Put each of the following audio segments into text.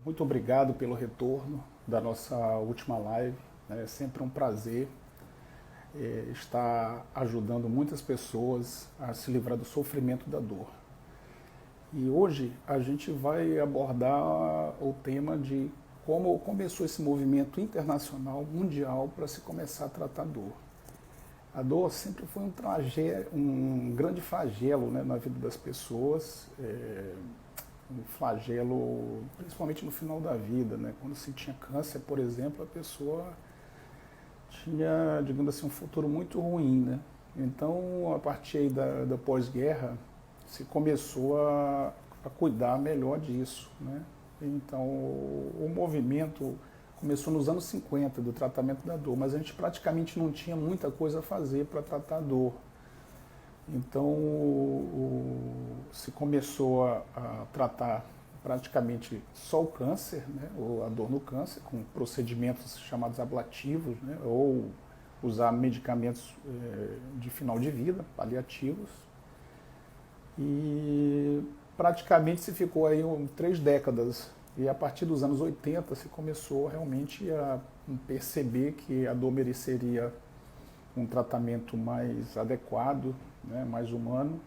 Muito obrigado pelo retorno da nossa última live. É sempre um prazer estar ajudando muitas pessoas a se livrar do sofrimento da dor. E hoje a gente vai abordar o tema de como começou esse movimento internacional, mundial, para se começar a tratar a dor. A dor sempre foi um grande flagelo, né, na vida das pessoas, um flagelo principalmente no final da vida, né? Quando se tinha câncer, por exemplo, a pessoa tinha, digamos assim, um futuro muito ruim, né? Então, a partir aí da pós-guerra, se começou a cuidar melhor disso, né? Então, o movimento começou nos anos 50 do tratamento da dor, mas a gente praticamente não tinha muita coisa a fazer para tratar a dor. Então, se começou a tratar praticamente só o câncer, né, ou a dor no câncer, com procedimentos chamados ablativos, né, ou usar medicamentos de final de vida, paliativos. E praticamente se ficou aí 3 décadas. E a partir dos anos 80 se começou realmente a perceber que a dor mereceria um tratamento mais adequado, né, mais humano.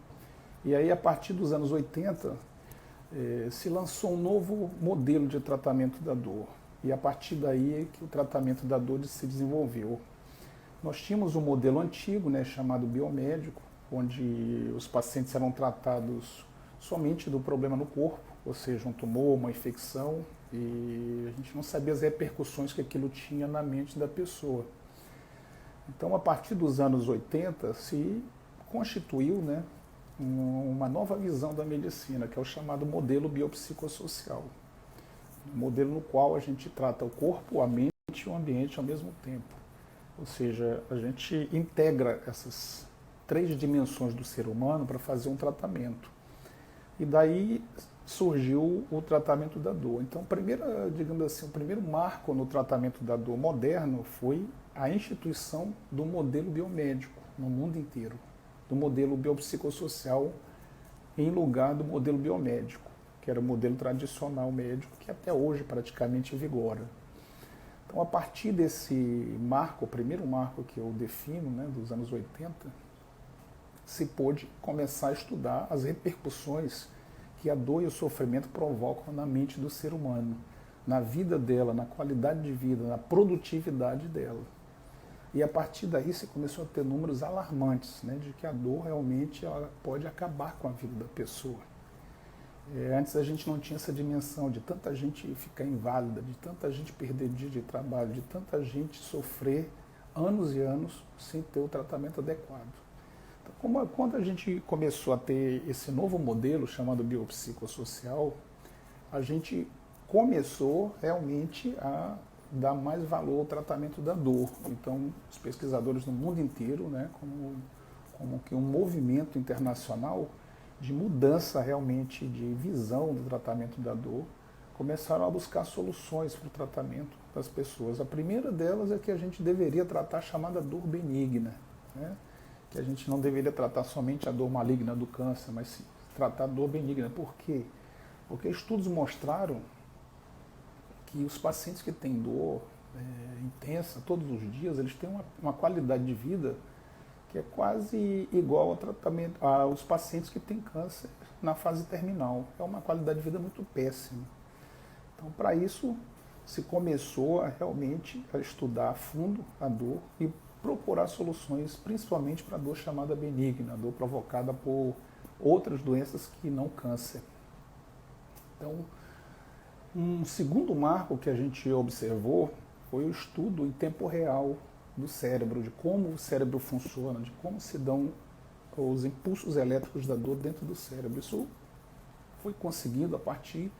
E aí, a partir dos anos 80, se lançou um novo modelo de tratamento da dor. E a partir daí é que o tratamento da dor se desenvolveu. Nós tínhamos um modelo antigo, né, chamado biomédico, onde os pacientes eram tratados somente do problema no corpo, ou seja, um tumor, uma infecção, e a gente não sabia as repercussões que aquilo tinha na mente da pessoa. Então, a partir dos anos 80, se constituiu, né, uma nova visão da medicina, que é o chamado modelo biopsicossocial. Um modelo no qual a gente trata o corpo, a mente e o ambiente ao mesmo tempo. Ou seja, a gente integra essas 3 dimensões do ser humano para fazer um tratamento. E daí surgiu o tratamento da dor. Então, digamos assim, o primeiro marco no tratamento da dor moderno foi a instituição do modelo biomédico no mundo inteiro, do modelo biopsicossocial em lugar do modelo biomédico, que era o modelo tradicional médico, que até hoje praticamente vigora. Então, a partir desse marco, o primeiro marco que eu defino, né, dos anos 80, se pôde começar a estudar as repercussões que a dor e o sofrimento provocam na mente do ser humano, na vida dela, na qualidade de vida, na produtividade dela. E a partir daí se começou a ter números alarmantes, né, de que a dor realmente ela pode acabar com a vida da pessoa. Antes a gente não tinha essa dimensão de tanta gente ficar inválida, de tanta gente perder dia de trabalho, de tanta gente sofrer anos e anos sem ter o tratamento adequado. Então, quando a gente começou a ter esse novo modelo chamado biopsicossocial, a gente começou realmente a dar mais valor ao tratamento da dor. Então, os pesquisadores no mundo inteiro, né, como que um movimento internacional de mudança realmente de visão do tratamento da dor, começaram a buscar soluções para o tratamento das pessoas. A primeira delas é que a gente deveria tratar a chamada dor benigna, né, que a gente não deveria tratar somente a dor maligna do câncer, mas tratar a dor benigna. Por quê? Porque estudos mostraram que os pacientes que têm dor intensa todos os dias, eles têm uma qualidade de vida que é quase igual ao tratamento aos pacientes que têm câncer na fase terminal. É uma qualidade de vida muito péssima. Então, para isso, se começou realmente a estudar a fundo a dor e procurar soluções, principalmente para a dor chamada benigna, a dor provocada por outras doenças que não câncer. Então, um segundo marco que a gente observou foi o estudo em tempo real do cérebro, de como o cérebro funciona, de como se dão os impulsos elétricos da dor dentro do cérebro. Isso foi conseguido a partir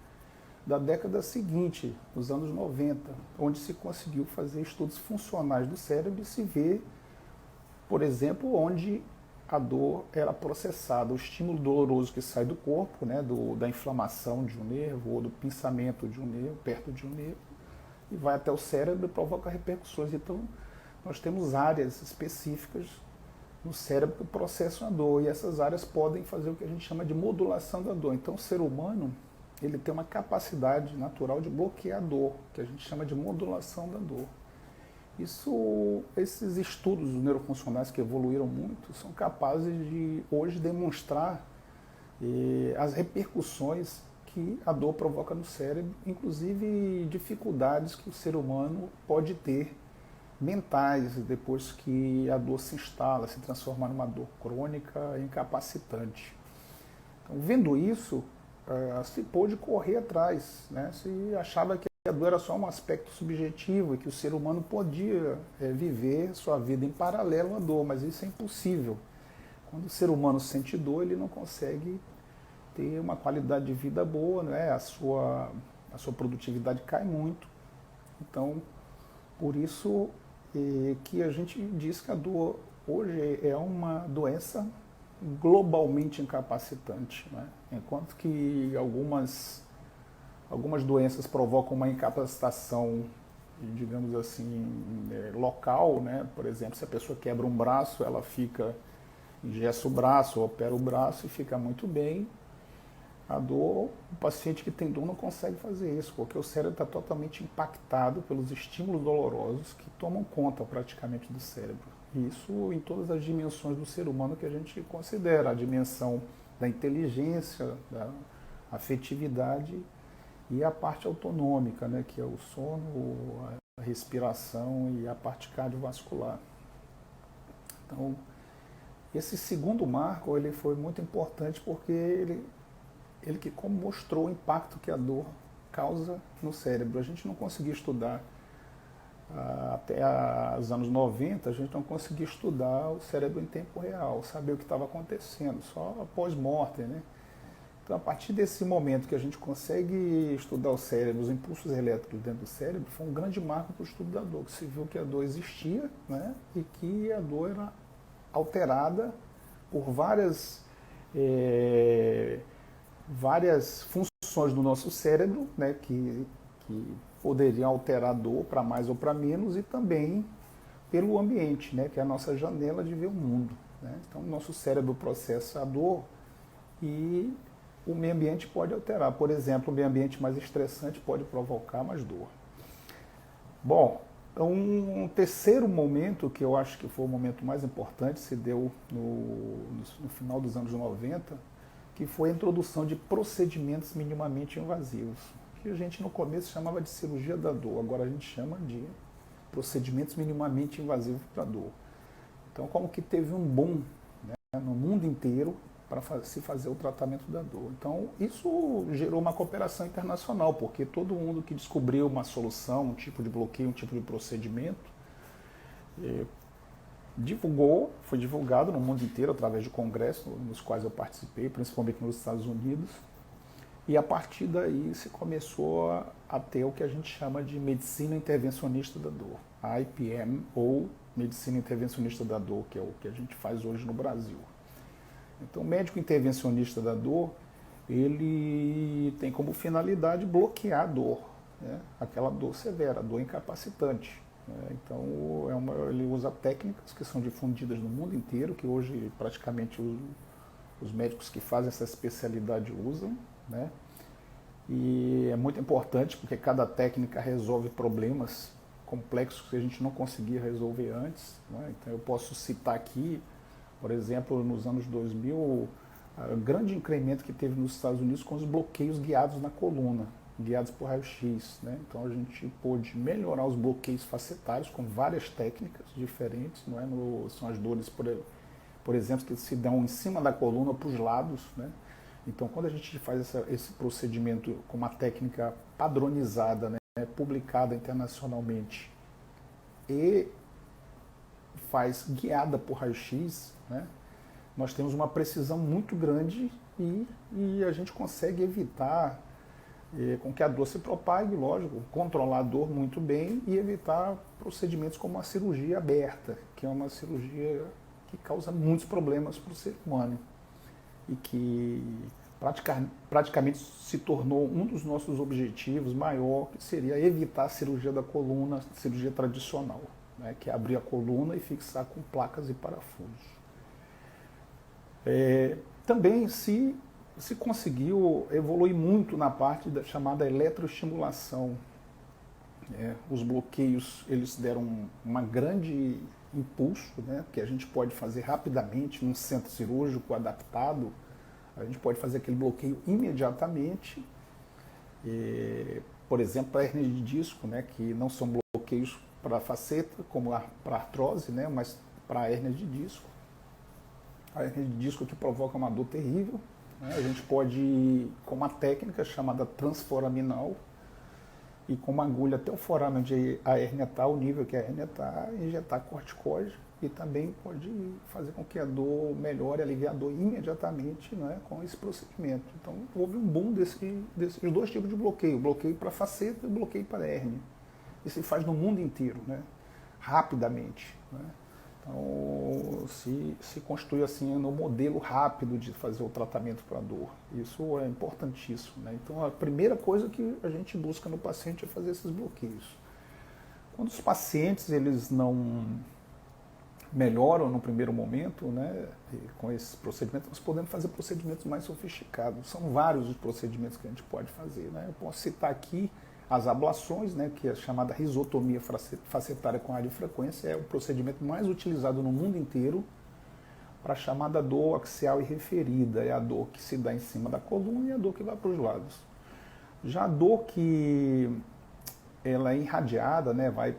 da década seguinte, dos anos 90, onde se conseguiu fazer estudos funcionais do cérebro e se vê, por exemplo, onde a dor era processada, o estímulo doloroso que sai do corpo, né, da inflamação de um nervo ou do pinçamento de um nervo, perto de um nervo, e vai até o cérebro e provoca repercussões. Então, nós temos áreas específicas no cérebro que processam a dor, e essas áreas podem fazer o que a gente chama de modulação da dor. Então, o ser humano, ele tem uma capacidade natural de bloquear a dor, que a gente chama de modulação da dor. Esses estudos neurofuncionais que evoluíram muito são capazes de hoje demonstrar as repercussões que a dor provoca no cérebro, inclusive dificuldades que o ser humano pode ter mentais depois que a dor se instala, se transforma numa dor crônica incapacitante. Então, vendo isso, se pôde correr atrás, né? Se achava que a dor era só um aspecto subjetivo e que o ser humano podia viver sua vida em paralelo à dor, mas isso é impossível. Quando o ser humano sente dor, ele não consegue ter uma qualidade de vida boa, né? A sua produtividade cai muito. Então, por isso que a gente diz que a dor hoje é uma doença globalmente incapacitante, né? Enquanto que algumas doenças provocam uma incapacitação, digamos assim, local, né? Por exemplo, se a pessoa quebra um braço, ela engessa o braço, opera o braço e fica muito bem. A dor, o paciente que tem dor não consegue fazer isso, porque o cérebro está totalmente impactado pelos estímulos dolorosos que tomam conta praticamente do cérebro. E isso em todas as dimensões do ser humano que a gente considera, a dimensão da inteligência, da afetividade e a parte autonômica, né, que é o sono, a respiração e a parte cardiovascular. Então, esse segundo marco ele foi muito importante porque ele que como mostrou o impacto que a dor causa no cérebro. A gente não conseguia estudar, até os anos 90, a gente não conseguia estudar o cérebro em tempo real, saber o que estava acontecendo, só pós-mortem, né? Então, a partir desse momento que a gente consegue estudar o cérebro, os impulsos elétricos dentro do cérebro, foi um grande marco para o estudo da dor, que se viu que a dor existia, né? E que a dor era alterada por várias funções do nosso cérebro, né, que poderiam alterar a dor para mais ou para menos, e também pelo ambiente, né, que é a nossa janela de ver o mundo, né? Então, o nosso cérebro processa a dor e o meio ambiente pode alterar. Por exemplo, o meio ambiente mais estressante pode provocar mais dor. Bom, um terceiro momento, que eu acho que foi o momento mais importante, se deu no final dos anos 90, que foi a introdução de procedimentos minimamente invasivos, que a gente no começo chamava de cirurgia da dor, agora a gente chama de procedimentos minimamente invasivos para dor. Então, como que teve um boom, né, no mundo inteiro para se fazer o tratamento da dor. Então, isso gerou uma cooperação internacional, porque todo mundo que descobriu uma solução, um tipo de bloqueio, um tipo de procedimento, foi divulgado no mundo inteiro através de congressos nos quais eu participei, principalmente nos Estados Unidos, e a partir daí se começou a ter o que a gente chama de medicina intervencionista da dor, a IPM, ou medicina intervencionista da dor, que é o que a gente faz hoje no Brasil. Então, o médico intervencionista da dor, ele tem como finalidade bloquear a dor, né? Aquela dor severa, a dor incapacitante. Então, ele usa técnicas que são difundidas no mundo inteiro, que hoje praticamente os médicos que fazem essa especialidade usam, né? E é muito importante porque cada técnica resolve problemas complexos que a gente não conseguia resolver antes, né? Então, eu posso citar aqui, por exemplo, nos anos 2000, o grande incremento que teve nos Estados Unidos com os bloqueios guiados na coluna, guiados por raio-x, né? Então a gente pôde melhorar os bloqueios facetários com várias técnicas diferentes, não é? São as dores, por exemplo, que se dão em cima da coluna para os lados, né? Então, quando a gente faz esse procedimento com uma técnica padronizada, né, publicada internacionalmente, e faz guiada por raio-x, né, nós temos uma precisão muito grande e a gente consegue evitar com que a dor se propague, lógico, controlar a dor muito bem e evitar procedimentos como a cirurgia aberta, que é uma cirurgia que causa muitos problemas para o ser humano e que praticamente se tornou um dos nossos objetivos maior, que seria evitar a cirurgia da coluna, a cirurgia tradicional, né, que é abrir a coluna e fixar com placas e parafusos. Também se se conseguiu evoluir muito na parte da chamada eletroestimulação. Os bloqueios, eles deram uma grande impulso, né, que a gente pode fazer rapidamente num centro cirúrgico adaptado. A gente pode fazer aquele bloqueio imediatamente. Por exemplo, para a hernia de disco, né, que não são bloqueios para a faceta, como para a artrose, né, mas para a hernia de disco. A hernia de disco que provoca uma dor terrível, né, a gente pode, com uma técnica chamada transforaminal, e com uma agulha até o forame onde a hérnia está, o nível que a hérnia está, injetar corticóide, e também pode fazer com que a dor melhore, aliviar a dor imediatamente, né, com esse procedimento. Então, houve um boom desses dois tipos de bloqueio, bloqueio para a faceta e bloqueio para a hérnia. E se faz no mundo inteiro, né, rapidamente. Né. Então, se constitui assim no modelo rápido de fazer o tratamento para a dor. Isso é importantíssimo, né? Então, a primeira coisa que a gente busca no paciente é fazer esses bloqueios. Quando os pacientes eles não melhoram no primeiro momento, né, com esses procedimentos, nós podemos fazer procedimentos mais sofisticados. São vários os procedimentos que a gente pode fazer, né? Eu posso citar aqui as ablações, né, que é a chamada risotomia facetária com radiofrequência, é o procedimento mais utilizado no mundo inteiro para a chamada dor axial irreferida. É a dor que se dá em cima da coluna e a dor que vai para os lados. Já a dor que ela é irradiada, né, vai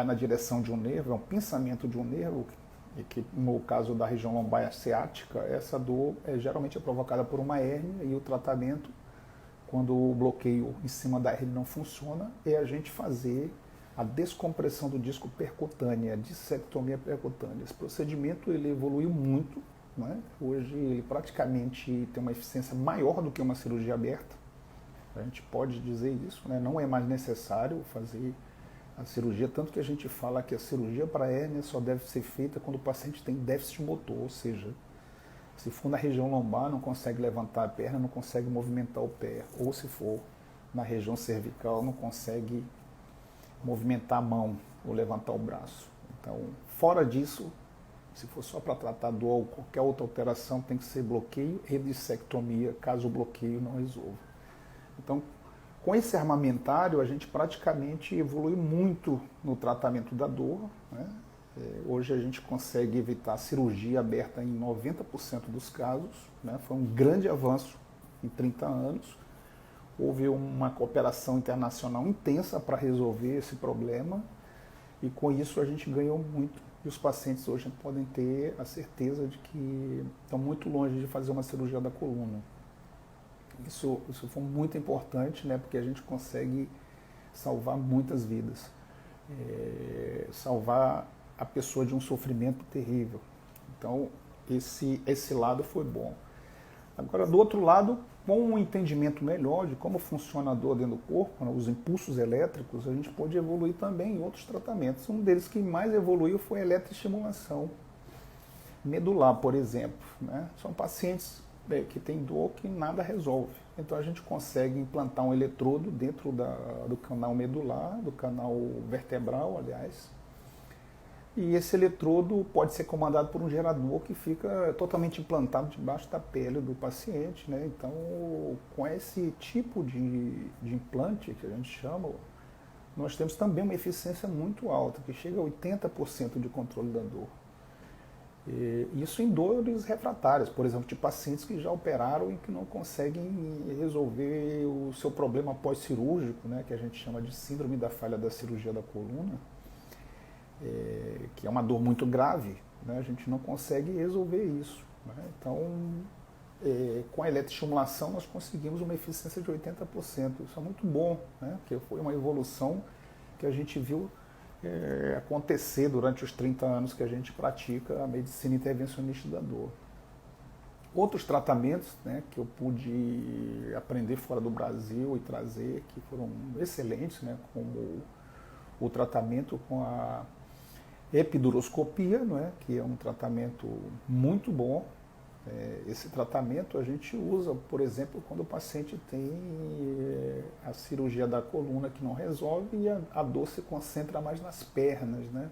na direção de um nervo, é um pensamento de um nervo, e que no caso da região lombar ciática, essa dor geralmente é provocada por uma hérnia, e o tratamento, quando o bloqueio em cima da hérnia não funciona, é a gente fazer a descompressão do disco percutânea, a dissectomia percutânea. Esse procedimento ele evoluiu muito, né? Hoje ele praticamente tem uma eficiência maior do que uma cirurgia aberta. A gente pode dizer isso, né? Não é mais necessário fazer a cirurgia, tanto que a gente fala que a cirurgia para hérnia só deve ser feita quando o paciente tem déficit motor, ou seja, se for na região lombar, não consegue levantar a perna, não consegue movimentar o pé. Ou se for na região cervical, não consegue movimentar a mão ou levantar o braço. Então, fora disso, se for só para tratar dor ou qualquer outra alteração, tem que ser bloqueio e dissectomia, caso o bloqueio não resolva. Então, com esse armamentário, a gente praticamente evolui muito no tratamento da dor, né? Hoje a gente consegue evitar a cirurgia aberta em 90% dos casos, né? Foi um grande avanço em 30 anos. Houve uma cooperação internacional intensa para resolver esse problema e com isso a gente ganhou muito. E os pacientes hoje podem ter a certeza de que estão muito longe de fazer uma cirurgia da coluna. Isso foi muito importante, né? Porque a gente consegue salvar muitas vidas. Salvar a pessoa de um sofrimento terrível. Então, esse lado foi bom. Agora, do outro lado, com um entendimento melhor de como funciona a dor dentro do corpo, né, os impulsos elétricos, a gente pode evoluir também em outros tratamentos. Um deles que mais evoluiu foi a eletroestimulação medular, por exemplo. Né? São pacientes que têm dor que nada resolve. Então, a gente consegue implantar um eletrodo dentro do canal medular, do canal vertebral, aliás, e esse eletrodo pode ser comandado por um gerador que fica totalmente implantado debaixo da pele do paciente, né? Então, com esse tipo de implante, que a gente chama, nós temos também uma eficiência muito alta, que chega a 80% de controle da dor. E isso em dores refratárias, por exemplo, de pacientes que já operaram e que não conseguem resolver o seu problema pós-cirúrgico, né? Que a gente chama de síndrome da falha da cirurgia da coluna. Que é uma dor muito grave, né? A gente não consegue resolver isso. Né? Então, com a eletroestimulação, nós conseguimos uma eficiência de 80%. Isso é muito bom, né? Porque foi uma evolução que a gente viu acontecer durante os 30 anos que a gente pratica a medicina intervencionista da dor. Outros tratamentos, né, que eu pude aprender fora do Brasil e trazer, que foram excelentes, né, como o tratamento com a epiduroscopia, não é? Que é um tratamento muito bom. Esse tratamento a gente usa, por exemplo, quando o paciente tem a cirurgia da coluna que não resolve e a dor se concentra mais nas pernas, né?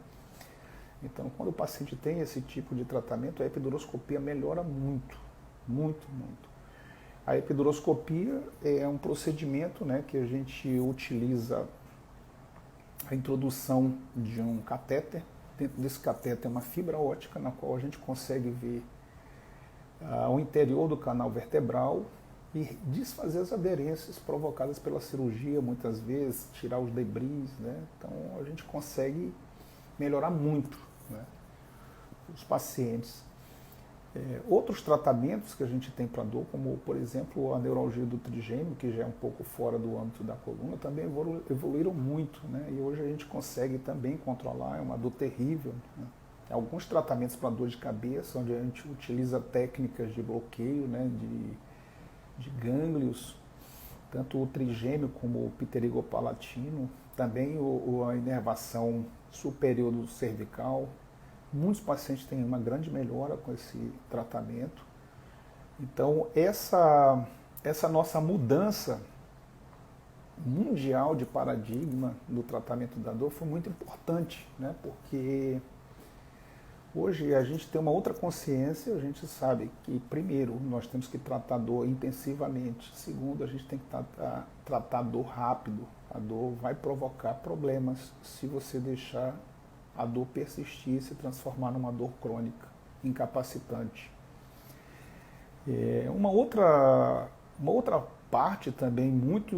Então, quando o paciente tem esse tipo de tratamento, a epiduroscopia melhora muito, muito, muito. A epiduroscopia é um procedimento, né, que a gente utiliza a introdução de um catéter. Dentro desse catéter é uma fibra óptica na qual a gente consegue ver o interior do canal vertebral e desfazer as aderências provocadas pela cirurgia, muitas vezes, tirar os debris, né? Então a gente consegue melhorar muito, né, os pacientes. Outros tratamentos que a gente tem para dor, como por exemplo a neuralgia do trigêmeo, que já é um pouco fora do âmbito da coluna, também evoluíram muito, né? E hoje a gente consegue também controlar, é uma dor terrível, né? Alguns tratamentos para dor de cabeça, onde a gente utiliza técnicas de bloqueio, né, de gânglios, tanto o trigêmeo como o pterigopalatino, também a inervação superior do cervical. Muitos pacientes têm uma grande melhora com esse tratamento. Então, essa nossa mudança mundial de paradigma do tratamento da dor foi muito importante, né? Porque hoje a gente tem uma outra consciência, a gente sabe que, primeiro, nós temos que tratar a dor intensivamente. Segundo, a gente tem que tratar a dor rápido. A dor vai provocar problemas se você deixar a dor persistir e se transformar numa dor crônica, incapacitante. Uma outra parte também muito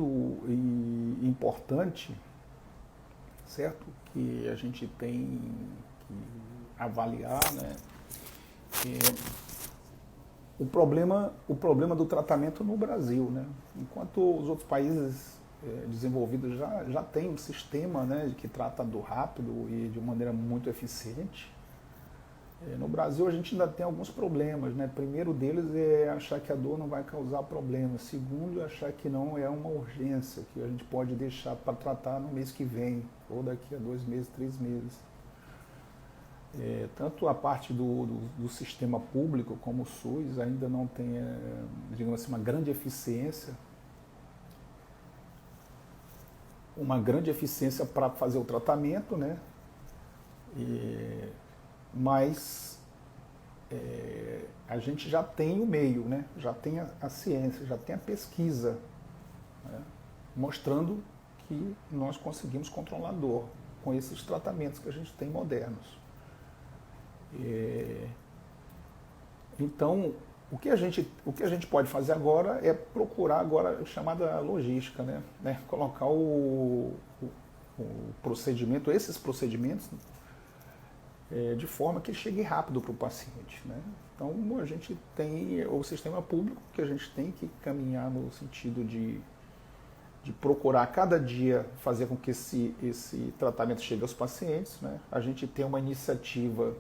importante, certo? Que a gente tem que avaliar, né? O problema do tratamento no Brasil, né? Enquanto os outros países desenvolvidos já têm um sistema, né, que trata a dor rápido e de maneira muito eficiente, no Brasil a gente ainda tem alguns problemas, né? Primeiro deles é achar que a dor não vai causar problema. Segundo, é achar que não é uma urgência, que a gente pode deixar para tratar no mês que vem, ou daqui a 2 meses, 3 meses. Tanto a parte do sistema público como o SUS ainda não tem, digamos assim, uma grande eficiência para fazer o tratamento, né? Mas a gente já tem o meio, né? Já tem a ciência, já tem a pesquisa, né, mostrando que nós conseguimos controlar a dor com esses tratamentos que a gente tem modernos. Então, o que a gente pode fazer agora é procurar agora a chamada logística, né? Colocar o procedimento, esses procedimentos, de forma que chegue rápido para o paciente, né? Então, a gente tem o sistema público que a gente tem que caminhar no sentido de procurar cada dia fazer com que esse tratamento chegue aos pacientes, né? A gente tem uma iniciativa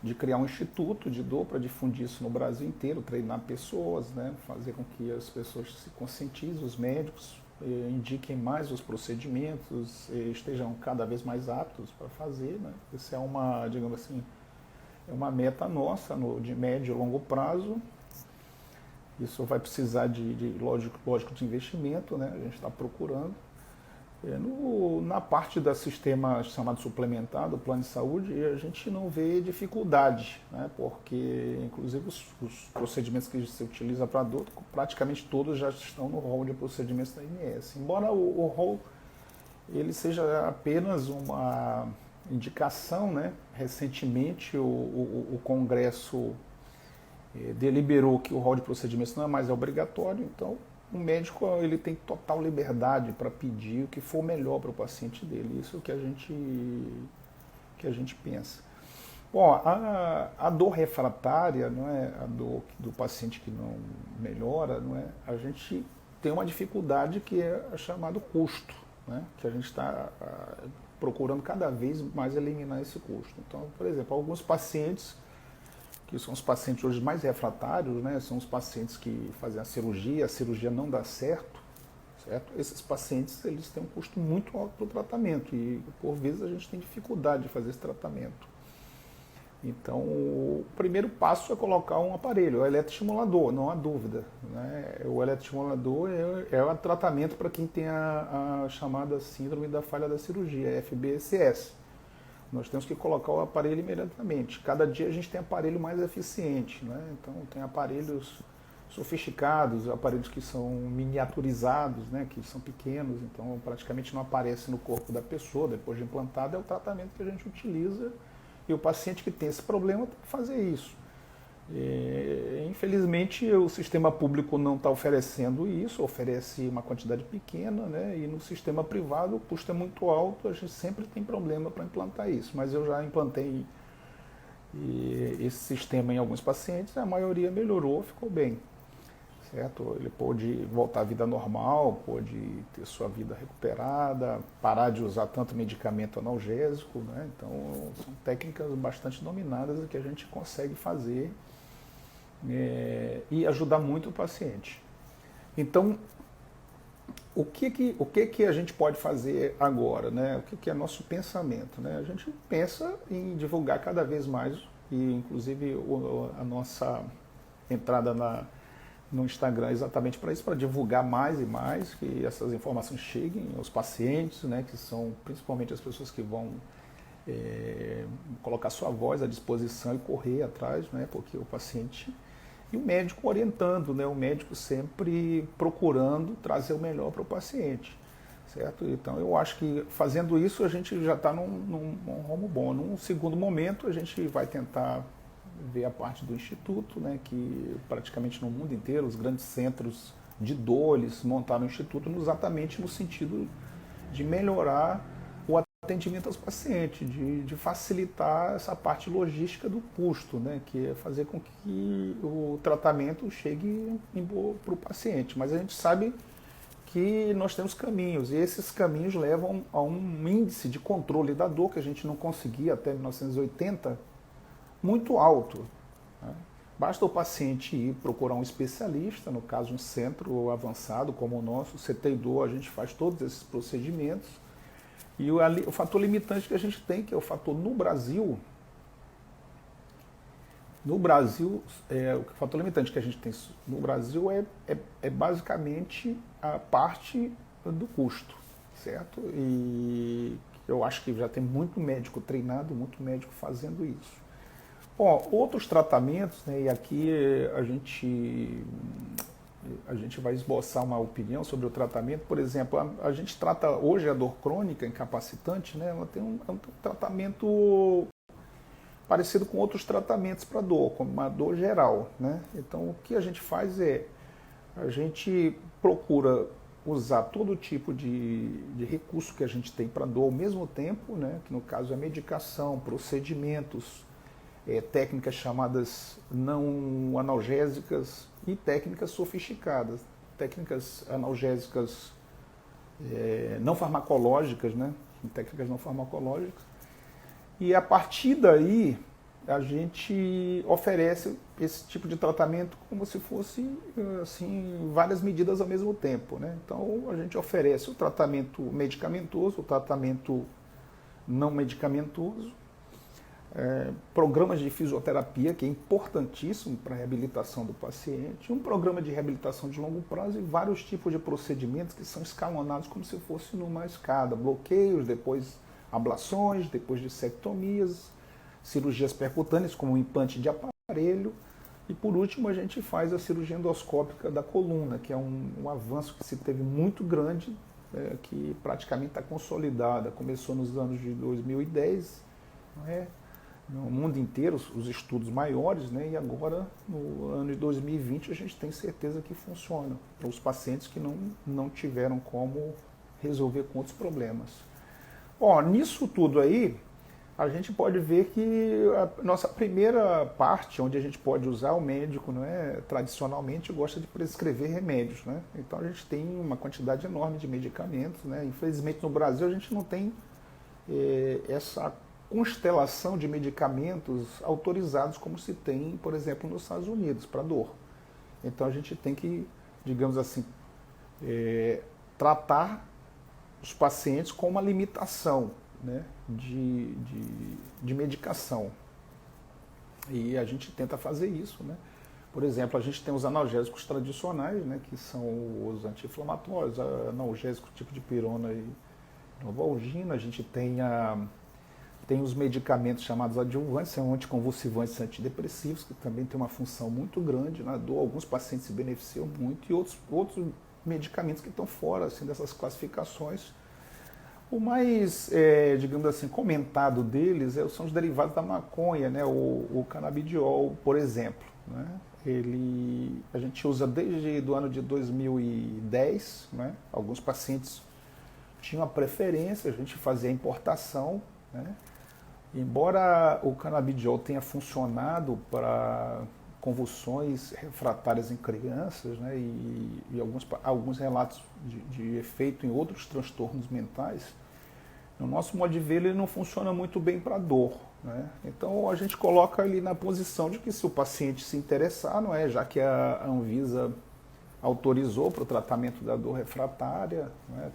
de criar um instituto de dor para difundir isso no Brasil inteiro, treinar pessoas, né? Fazer com que as pessoas se conscientizem, os médicos indiquem mais os procedimentos, estejam cada vez mais aptos para fazer, né? Isso é uma, digamos assim, é uma meta nossa de médio e longo prazo. Isso vai precisar lógico, de investimento, né? A gente está procurando. Na parte do sistema chamado suplementar, do plano de saúde, a gente não vê dificuldade, né? Porque, inclusive, os procedimentos que se utiliza para dor, praticamente todos já estão no rol de procedimentos da ANS. Embora o rol ele seja apenas uma indicação, né? Recentemente, o Congresso deliberou que o rol de procedimentos não é mais obrigatório, então o médico ele tem total liberdade para pedir o que for melhor para o paciente dele. Isso é o que a gente pensa. Bom, a dor refratária, não é, a dor do paciente que não melhora, não é, a gente tem uma dificuldade que é chamado custo, né, que a gente está procurando cada vez mais eliminar esse custo. Então, por exemplo, alguns pacientes que são os pacientes hoje mais refratários, né? São os pacientes que fazem a cirurgia não dá certo, certo? Esses pacientes eles têm um custo muito alto para o tratamento e, por vezes, a gente tem dificuldade de fazer esse tratamento. Então, o primeiro passo é colocar um aparelho, o eletroestimulador, não há dúvida, né? O eletroestimulador é o tratamento para quem tem a chamada síndrome da falha da cirurgia, FBSS. Nós temos que colocar o aparelho imediatamente. Cada dia a gente tem aparelho mais eficiente, né? Então tem aparelhos sofisticados, aparelhos que são miniaturizados, né, que são pequenos, então praticamente não aparece no corpo da pessoa depois de implantado, é o tratamento que a gente utiliza e o paciente que tem esse problema tem que fazer isso. Infelizmente o sistema público não está oferecendo isso, oferece uma quantidade pequena, né, e no sistema privado o custo é muito alto, a gente sempre tem problema para implantar isso, mas eu já implantei esse sistema em alguns pacientes, a maioria melhorou, ficou bem. Certo? Ele pôde voltar à vida normal, pôde ter sua vida recuperada, parar de usar tanto medicamento analgésico, né? Então, são técnicas bastante dominadas que a gente consegue fazer e ajudar muito o paciente. Então, o que a gente pode fazer agora, né? O que é nosso pensamento, né? A gente pensa em divulgar cada vez mais, e inclusive a nossa entrada no Instagram exatamente para isso, para divulgar mais e mais, que essas informações cheguem aos pacientes, né, que são principalmente as pessoas que vão colocar sua voz à disposição e correr atrás, né, porque o paciente e o médico orientando, né, o médico sempre procurando trazer o melhor para o paciente, certo? Então eu acho que fazendo isso a gente já está num rumo bom. Num segundo momento a gente vai tentar ver a parte do instituto, né, que praticamente no mundo inteiro os grandes centros de dores montaram o instituto exatamente no sentido de melhorar o atendimento aos pacientes, de facilitar essa parte logística do custo, né, que é fazer com que o tratamento chegue para o paciente. Mas a gente sabe que nós temos caminhos, e esses caminhos levam a um índice de controle da dor que a gente não conseguia até 1980, muito alto. Né? Basta o paciente ir procurar um especialista, no caso um centro avançado como o nosso, CT e Dor, a gente faz todos esses procedimentos. E o fator limitante que a gente tem, que é o fator no Brasil, o fator limitante que a gente tem no Brasil é basicamente a parte do custo, certo? E eu acho que já tem muito médico treinado, muito médico fazendo isso. Bom, outros tratamentos, né, e aqui a gente vai esboçar uma opinião sobre o tratamento. Por exemplo, a gente trata hoje a dor crônica incapacitante, né, ela tem um tratamento parecido com outros tratamentos para dor, como uma dor geral, né? Então, o que a gente faz a gente procura usar todo tipo de recurso que a gente tem para dor ao mesmo tempo, né, que no caso é medicação, procedimentos, técnicas chamadas não analgésicas e técnicas sofisticadas, técnicas analgésicas não farmacológicas, né? Técnicas não farmacológicas. E a partir daí a gente oferece esse tipo de tratamento como se fosse assim, várias medidas ao mesmo tempo, né? Então a gente oferece o tratamento medicamentoso, o tratamento não medicamentoso, programas de fisioterapia, que é importantíssimo para a reabilitação do paciente, um programa de reabilitação de longo prazo e vários tipos de procedimentos que são escalonados como se fosse numa escada, bloqueios, depois ablações, depois dissectomias, cirurgias percutâneas como um implante de aparelho e por último a gente faz a cirurgia endoscópica da coluna, que é um avanço que se teve muito grande, que praticamente está consolidada, começou nos anos de 2010, não é? No mundo inteiro, os estudos maiores, né? E agora, no ano de 2020, a gente tem certeza que funciona para os pacientes que não tiveram como resolver com outros problemas. Bom, nisso tudo aí, a gente pode ver que a nossa primeira parte, onde a gente pode usar o médico, né, tradicionalmente gosta de prescrever remédios, né? Então a gente tem uma quantidade enorme de medicamentos, né? Infelizmente no Brasil a gente não tem essa constelação de medicamentos autorizados como se tem, por exemplo, nos Estados Unidos, para dor. Então a gente tem que, digamos assim, tratar os pacientes com uma limitação, né, de medicação. E a gente tenta fazer isso, né? Por exemplo, a gente tem os analgésicos tradicionais, né, que são os anti-inflamatórios, analgésicos tipo de pirona e novalgina, a gente tem Tem os medicamentos chamados adjuvantes, são anticonvulsivantes e antidepressivos, que também tem uma função muito grande na dor. Alguns pacientes se beneficiam muito, e outros medicamentos que estão fora assim, dessas classificações. O mais, digamos assim, comentado deles são os derivados da maconha, né? O canabidiol, por exemplo. Né? A gente usa desde o ano de 2010, né? Alguns pacientes tinham a preferência, a gente fazia a importação, né? Embora o canabidiol tenha funcionado para convulsões refratárias em crianças, né, e alguns relatos de efeito em outros transtornos mentais, no nosso modo de ver, ele não funciona muito bem para dor. Né? Então a gente coloca ele na posição de que, se o paciente se interessar, não é, já que a Anvisa autorizou para o tratamento da dor refratária, né,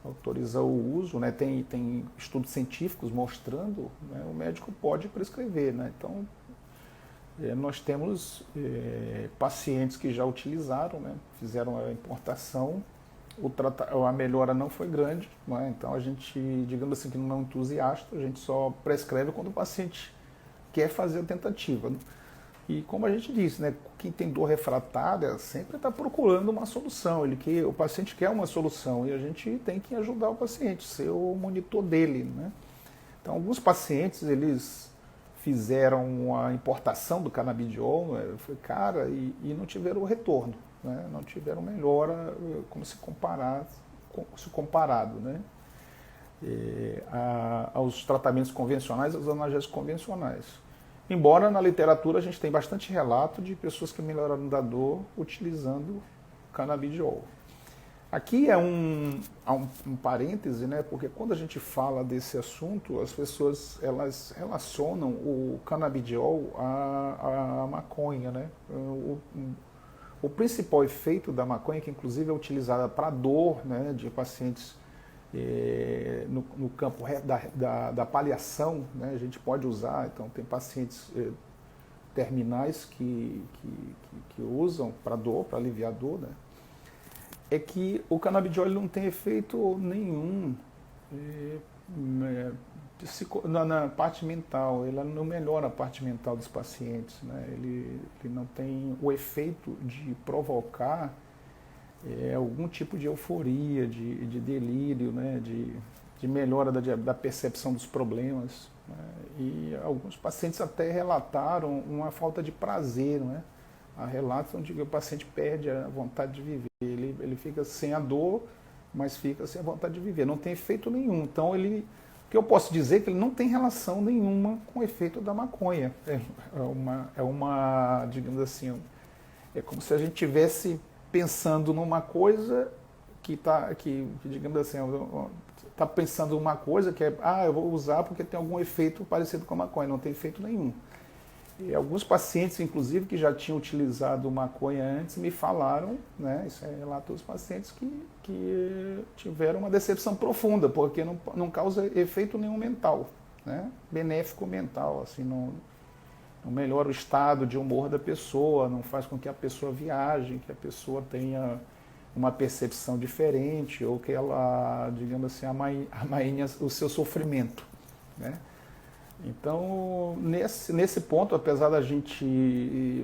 autoriza o uso, né, tem estudos científicos mostrando, né, o médico pode prescrever. Né? Então, nós temos pacientes que já utilizaram, né, fizeram a importação, a melhora não foi grande, né, então a gente, digamos assim, que não é entusiasta, a gente só prescreve quando o paciente quer fazer a tentativa. Né? E como a gente disse, né, quem tem dor refratária sempre está procurando uma solução, o paciente quer uma solução e a gente tem que ajudar o paciente, ser o monitor dele. Né? Então, alguns pacientes, eles fizeram a importação do canabidiol, né, foi cara, e não tiveram retorno, né? Não tiveram melhora como se comparado, né? Aos tratamentos convencionais, aos analgésicos convencionais. Embora na literatura a gente tem bastante relato de pessoas que melhoraram da dor utilizando canabidiol. Aqui há um parêntese, né? Porque quando a gente fala desse assunto, as pessoas elas relacionam o canabidiol à maconha. Né? O principal efeito da maconha, que inclusive é utilizada para dor, né, de pacientes no campo da paliação, né, a gente pode usar, então tem pacientes terminais que usam para dor, para aliviar a dor, né, é que o canabidiol não tem efeito nenhum na parte mental, ele não melhora a parte mental dos pacientes, né, ele não tem o efeito de provocar algum tipo de euforia, de delírio, né, de melhora da percepção dos problemas. Né, e alguns pacientes até relataram uma falta de prazer. Né, há relatos onde o paciente perde a vontade de viver. Ele fica sem a dor, mas fica sem a vontade de viver. Não tem efeito nenhum. Então, o que eu posso dizer é que ele não tem relação nenhuma com o efeito da maconha. Digamos assim, é como se a gente tivesse pensando numa coisa digamos assim, está pensando uma coisa que eu vou usar porque tem algum efeito parecido com a maconha, não tem efeito nenhum. E alguns pacientes, inclusive, que já tinham utilizado maconha antes, me falaram, né, isso é relato dos pacientes, que tiveram uma decepção profunda, porque não causa efeito nenhum mental, né, benéfico mental, assim, não melhora o estado de humor da pessoa, não faz com que a pessoa viaje, que a pessoa tenha uma percepção diferente, ou que ela, digamos assim, amainha o seu sofrimento. Né? Então, nesse ponto, apesar da gente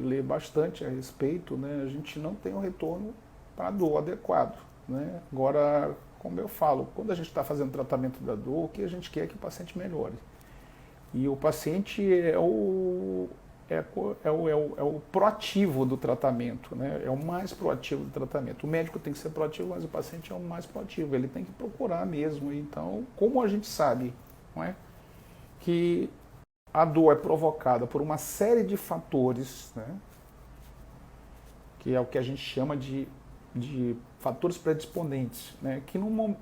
ler bastante a respeito, né, a gente não tem um retorno para a dor adequado. Né? Agora, como eu falo, quando a gente está fazendo tratamento da dor, o que a gente quer é que o paciente melhore. E o paciente é o proativo do tratamento, né? É o mais proativo do tratamento. O médico tem que ser proativo, mas o paciente é o mais proativo, ele tem que procurar mesmo. Então, como a gente sabe, não é, que a dor é provocada por uma série de fatores, né, que é o que a gente chama de fatores predisponentes, né, que num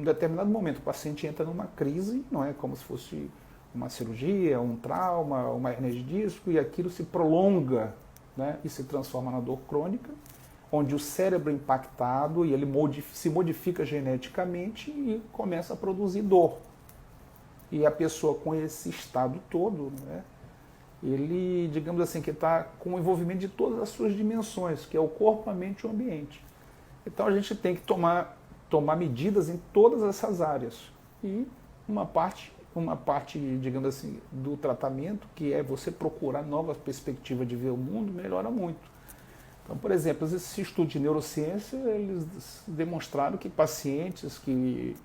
determinado momento o paciente entra numa crise, não é como se fosse uma cirurgia, um trauma, uma hernia de disco, e aquilo se prolonga, né, e se transforma na dor crônica, onde o cérebro é impactado e ele se modifica geneticamente e começa a produzir dor. E a pessoa com esse estado todo, né, ele, digamos assim, que está com o envolvimento de todas as suas dimensões, que é o corpo, a mente e o ambiente. Então a gente tem que tomar medidas em todas essas áreas. E uma parte, digamos assim, do tratamento, que é você procurar novas perspectivas de ver o mundo, melhora muito. Então, por exemplo, esses estudos de neurociência, eles demonstraram que pacientes que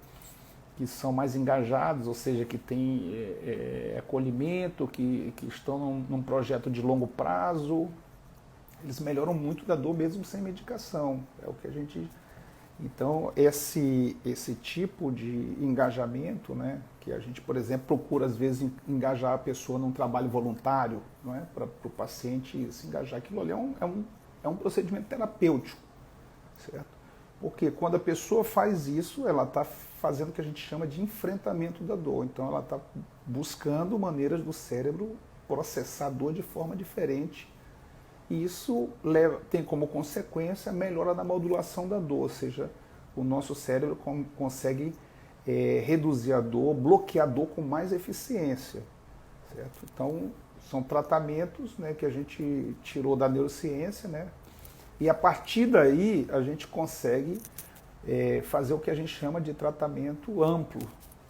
são mais engajados, ou seja, que têm acolhimento, que estão num projeto de longo prazo, eles melhoram muito da dor mesmo sem medicação. É o que a gente... Então, esse tipo de engajamento, né, que a gente, por exemplo, procura às vezes engajar a pessoa num trabalho voluntário, não é, para o paciente se engajar, aquilo ali é um procedimento terapêutico, certo? Porque quando a pessoa faz isso, ela está fazendo o que a gente chama de enfrentamento da dor. Então, ela está buscando maneiras do cérebro processar a dor de forma diferente. E isso tem como consequência a melhora da modulação da dor, ou seja, o nosso cérebro consegue reduzir a dor, bloquear a dor com mais eficiência, certo? Então, são tratamentos, né, que a gente tirou da neurociência, né, e a partir daí a gente consegue fazer o que a gente chama de tratamento amplo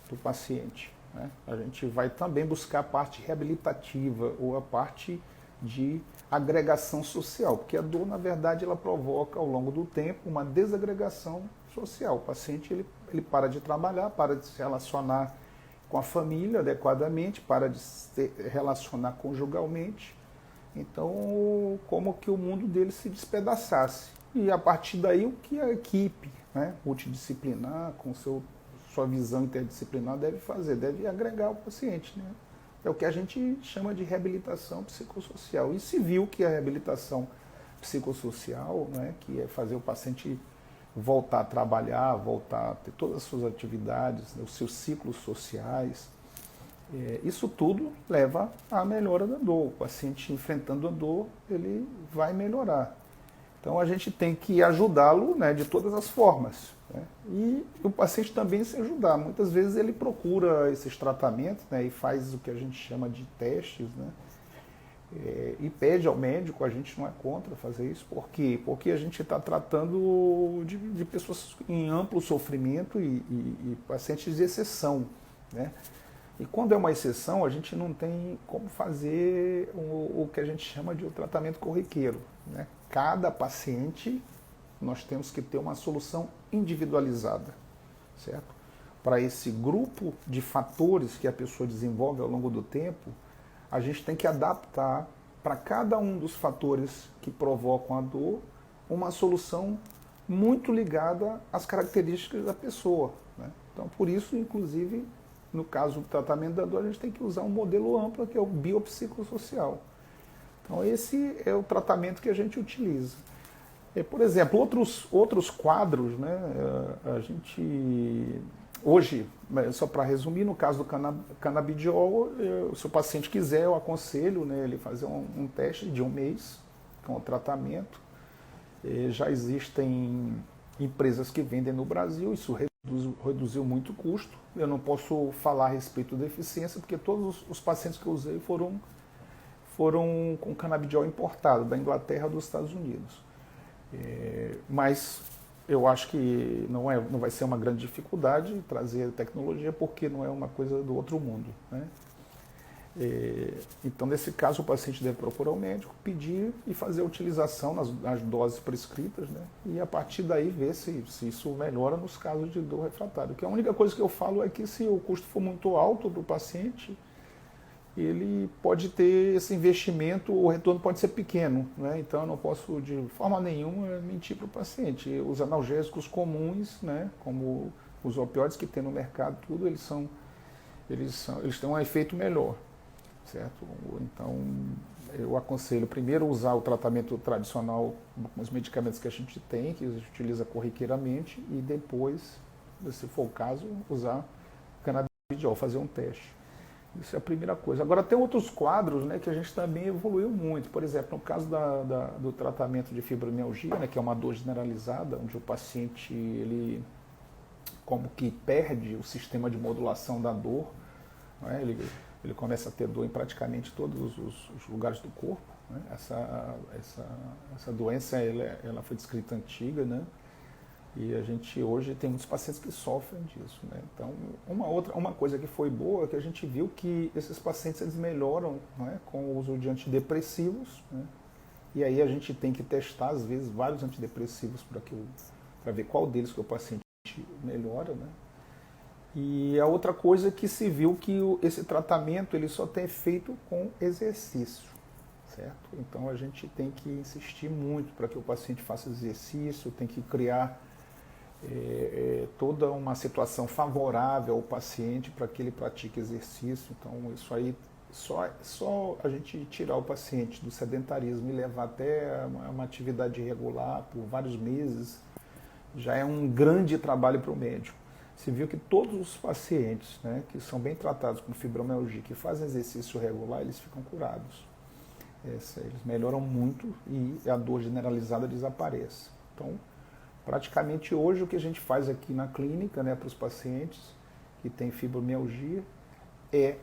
do paciente, né? A gente vai também buscar a parte reabilitativa ou a parte de agregação social, porque a dor, na verdade, ela provoca ao longo do tempo uma desagregação social. O paciente ele para de trabalhar, para de se relacionar com a família adequadamente, para de se relacionar conjugalmente. Então, como que o mundo dele se despedaçasse. E a partir daí, o que a equipe, né, multidisciplinar, com sua visão interdisciplinar, deve fazer? Deve agregar o paciente, né? É o que a gente chama de reabilitação psicossocial. E se viu que a reabilitação psicossocial, né, que é fazer o paciente voltar a trabalhar, voltar a ter todas as suas atividades, né, os seus ciclos sociais, isso tudo leva à melhora da dor. O paciente enfrentando a dor, ele vai melhorar. Então a gente tem que ajudá-lo, né, de todas as formas, né? E o paciente também se ajudar. Muitas vezes ele procura esses tratamentos, né, e faz o que a gente chama de testes, né, e pede ao médico. A gente não é contra fazer isso. Por quê? Porque a gente está tratando de pessoas em amplo sofrimento e pacientes de exceção, né? E quando é uma exceção, a gente não tem como fazer o que a gente chama de um tratamento corriqueiro, né? Cada paciente, nós temos que ter uma solução individualizada, certo? Para esse grupo de fatores que a pessoa desenvolve ao longo do tempo, a gente tem que adaptar para cada um dos fatores que provocam a dor uma solução muito ligada às características da pessoa, né? Então, por isso, inclusive, no caso do tratamento da dor, a gente tem que usar um modelo amplo, que é o biopsicossocial. Então, esse é o tratamento que a gente utiliza. Por exemplo, outros quadros, né, a gente, hoje, só para resumir, no caso do canabidiol, se o paciente quiser, eu aconselho, né, ele fazer um teste de 1 mês com o tratamento. Já existem empresas que vendem no Brasil, isso reduziu muito o custo. Eu não posso falar a respeito da eficiência, porque todos os pacientes que eu usei foram com canabidiol importado da Inglaterra ou dos Estados Unidos. Mas eu acho que não vai ser uma grande dificuldade trazer tecnologia, porque não é uma coisa do outro mundo, né? Então, nesse caso, o paciente deve procurar o médico, pedir e fazer a utilização nas doses prescritas, né? E a partir daí ver se isso melhora nos casos de dor refratária. Que a única coisa que eu falo é que se o custo for muito alto para o paciente, ele pode ter esse investimento, o retorno pode ser pequeno, né? Então eu não posso de forma nenhuma mentir para o paciente. Os analgésicos comuns, né, como os opioides que tem no mercado, tudo, eles têm um efeito melhor, certo? Então eu aconselho primeiro usar o tratamento tradicional com os medicamentos que a gente tem, que a gente utiliza corriqueiramente, e depois, se for o caso, usar canabidiol, fazer um teste. Isso é a primeira coisa. Agora, tem outros quadros, né, que a gente também evoluiu muito. Por exemplo, no caso do tratamento de fibromialgia, né, que é uma dor generalizada, onde o paciente ele como que perde o sistema de modulação da dor, né, ele começa a ter dor em praticamente todos os lugares do corpo, né? Essa doença ela foi descrita antiga, né? E a gente hoje tem muitos pacientes que sofrem disso, né? Então, uma coisa que foi boa é que a gente viu que esses pacientes eles melhoram, né, com o uso de antidepressivos, né? E aí a gente tem que testar, às vezes, vários antidepressivos para ver qual deles que o paciente melhora, né? E a outra coisa é que se viu que esse tratamento ele só tem efeito com exercício, certo? Então a gente tem que insistir muito para que o paciente faça exercício, tem que criar toda uma situação favorável ao paciente para que ele pratique exercício. Então isso aí, só a gente tirar o paciente do sedentarismo e levar até uma atividade regular por vários meses, já é um grande trabalho para o médico. Se viu que todos os pacientes, né, que são bem tratados com fibromialgia, que fazem exercício regular, eles ficam curados. Eles melhoram muito e a dor generalizada desaparece. Então, praticamente hoje o que a gente faz aqui na clínica, né, para os pacientes que têm fibromialgia é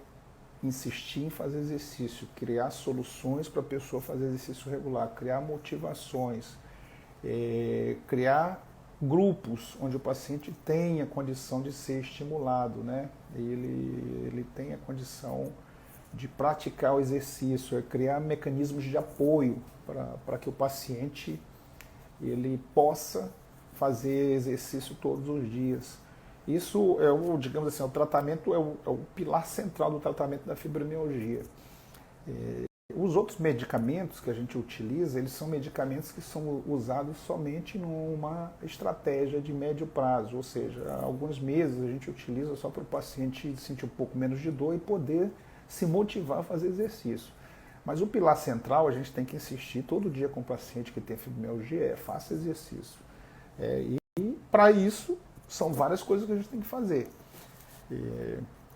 insistir em fazer exercício, criar soluções para a pessoa fazer exercício regular, criar motivações, criar grupos onde o paciente tenha condição de ser estimulado, né? Ele tenha condição de praticar o exercício, criar mecanismos de apoio para que o paciente ele possa fazer exercício todos os dias. Isso é digamos assim, o tratamento é o pilar central do tratamento da fibromialgia. Os outros medicamentos que a gente utiliza, eles são medicamentos que são usados somente numa estratégia de médio prazo, ou seja, há alguns meses a gente utiliza só para o paciente sentir um pouco menos de dor e poder se motivar a fazer exercício. Mas o pilar central, a gente tem que insistir todo dia com o paciente que tem fibromialgia, faça exercício. E para isso, são várias coisas que a gente tem que fazer.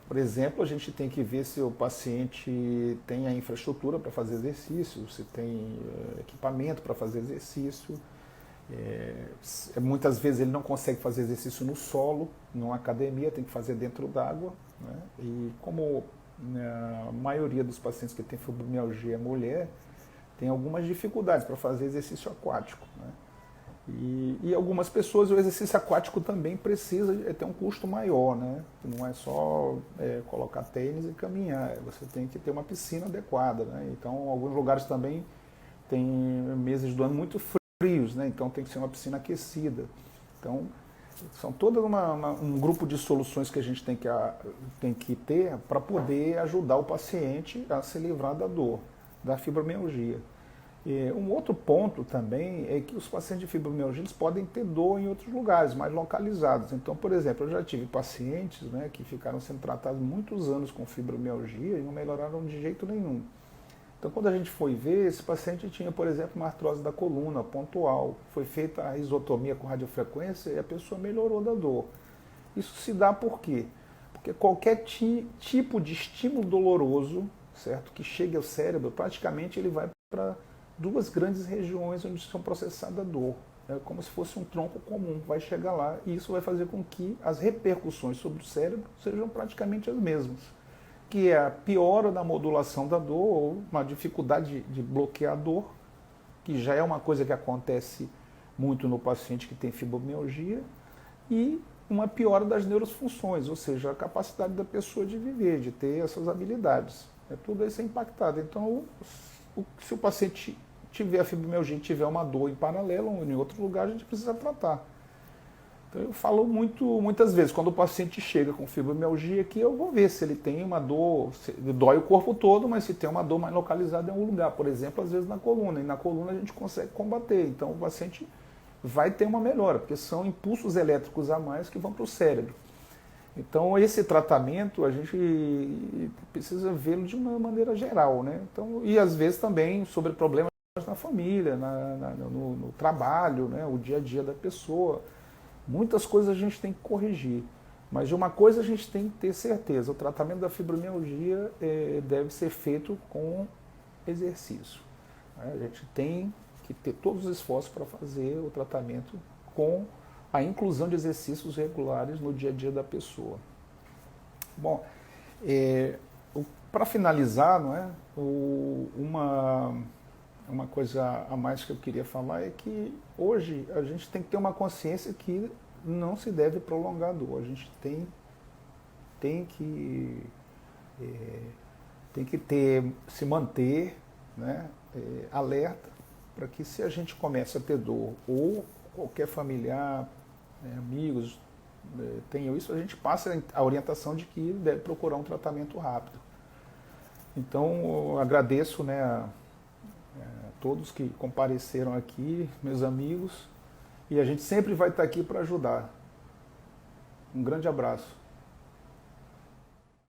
Por exemplo, a gente tem que ver se o paciente tem a infraestrutura para fazer exercício, se tem equipamento para fazer exercício. Muitas vezes ele não consegue fazer exercício no solo, numa academia, tem que fazer dentro d'água, né? E como a maioria dos pacientes que tem fibromialgia é mulher, tem algumas dificuldades para fazer exercício aquático, né? E algumas pessoas, o exercício aquático também precisa ter um custo maior, né? Não é só colocar tênis e caminhar, você tem que ter uma piscina adequada, né? Então, alguns lugares também tem meses do ano muito frios, né? Então tem que ser uma piscina aquecida. Então, são todo um grupo de soluções que a gente tem que ter para poder ajudar o paciente a se livrar da dor, da fibromialgia. Um outro ponto também é que os pacientes de fibromialgia eles podem ter dor em outros lugares, mais localizados. Então, por exemplo, eu já tive pacientes, né, que ficaram sendo tratados muitos anos com fibromialgia e não melhoraram de jeito nenhum. Então, quando a gente foi ver, esse paciente tinha, por exemplo, uma artrose da coluna pontual. Foi feita a isotomia com radiofrequência e a pessoa melhorou da dor. Isso se dá por quê? Porque qualquer tipo de estímulo doloroso, certo, que chegue ao cérebro, praticamente ele vai para duas grandes regiões onde são processadas a dor. É como se fosse um tronco comum, vai chegar lá e isso vai fazer com que as repercussões sobre o cérebro sejam praticamente as mesmas, que é a piora da modulação da dor, ou uma dificuldade de bloquear a dor, que já é uma coisa que acontece muito no paciente que tem fibromialgia, e uma piora das neurofunções, ou seja, a capacidade da pessoa de viver, de ter essas habilidades. Tudo isso é impactado. Então, se o paciente tiver a fibromialgia e tiver uma dor em paralelo ou em outro lugar, a gente precisa tratar. Então eu falo muitas vezes, quando o paciente chega com fibromialgia aqui, eu vou ver se ele tem uma dor, dói o corpo todo, mas se tem uma dor mais localizada em um lugar, por exemplo, às vezes na coluna, e na coluna a gente consegue combater, então o paciente vai ter uma melhora, porque são impulsos elétricos a mais que vão para o cérebro. Então, esse tratamento, a gente precisa vê-lo de uma maneira geral, né? Então, e às vezes também sobre problemas na família, no trabalho, né? O dia a dia da pessoa. Muitas coisas a gente tem que corrigir. Mas de uma coisa a gente tem que ter certeza, o tratamento da fibromialgia deve ser feito com exercício. A gente tem que ter todos os esforços para fazer o tratamento com a inclusão de exercícios regulares no dia a dia da pessoa. Bom, para finalizar, não é, uma coisa a mais que eu queria falar é que hoje a gente tem que ter uma consciência que não se deve prolongar a dor. A gente tem que, é, tem que se manter, né, alerta para que se a gente começa a ter dor ou qualquer familiar, amigos, tenham isso, a gente passa a orientação de que deve procurar um tratamento rápido. Então, eu agradeço, né, a todos que compareceram aqui, meus amigos, e a gente sempre vai estar aqui para ajudar. Um grande abraço.